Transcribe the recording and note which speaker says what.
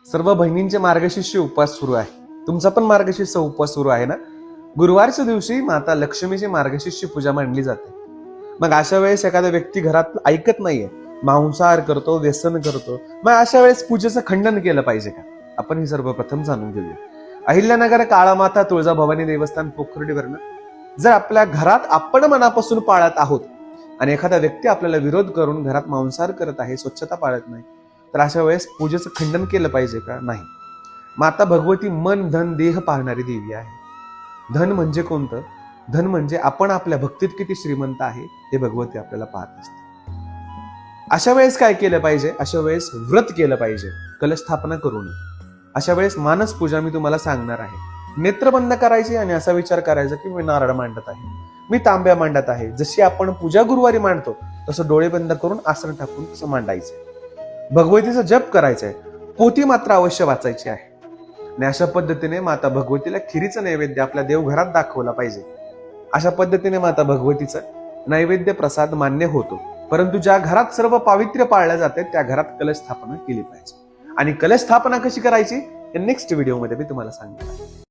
Speaker 1: सर्व बहिणींचे मार्गशीर्ष उपवास सुरू आहे. तुमचा पण मार्गशीर्ष उपवास सुरू आहे ना. गुरुवारच्या दिवशी माता लक्ष्मीची मार्गशीर्ष पूजा मांडली जाते. मग अशा वेळेस एखादा व्यक्ती घरात ऐकत नाहीये, मांसाहार करतो, व्यसन करतो, मग अशा वेळेस पूजेचं खंडन केलं पाहिजे का? आपण ही सर्वप्रथम जाणून घेऊया. अहिल्यानगर काळामाता तुळजाभवानी देवस्थान पोखर्डीवरनं जर आपल्या घरात आपण मनापासून पाळत आहोत आणि एखादा व्यक्ती आपल्याला विरोध करून घरात मांसाहार करत आहे, स्वच्छता पाळत नाही, तर अशा वेळेस पूजेचं खंडन केलं पाहिजे का? नाही. माता भगवती मन धन देह पाहणारी देवी आहे. धन म्हणजे कोणतं? धन म्हणजे आपण आपल्या भक्तीत किती श्रीमंत आहे हे भगवती आपल्याला पाहत असते. अशा वेळेस काय केलं पाहिजे? अशा वेळेस व्रत केलं पाहिजे, कलस्थापना करू नये. अशा वेळेस मानस पूजा मी तुम्हाला सांगणार आहे. नेत्र बंद करायचे आणि असा विचार करायचा की मी नारळ मांडत आहे, मी तांब्या मांडत आहे. जशी आपण पूजा गुरुवारी मांडतो तसं डोळे बंद करून आसन टाकून तसं मांडायचं. भगवतीचा जप करायचा आहे, पोथी मात्र अवश्य वाचायची आहे. आणि अशा पद्धतीने माता भगवतीला खिरीचा नैवेद्य आपल्या देवघरात दाखवला पाहिजे. अशा पद्धतीने माता भगवतीचं नैवेद्य प्रसाद मान्य होतो. परंतु ज्या घरात सर्व पावित्र्य पाळल्या जाते त्या घरात कलश स्थापना केली पाहिजे. आणि कलश स्थापना कशी करायची हे नेक्स्ट व्हिडिओमध्ये मी तुम्हाला सांगणार आहे.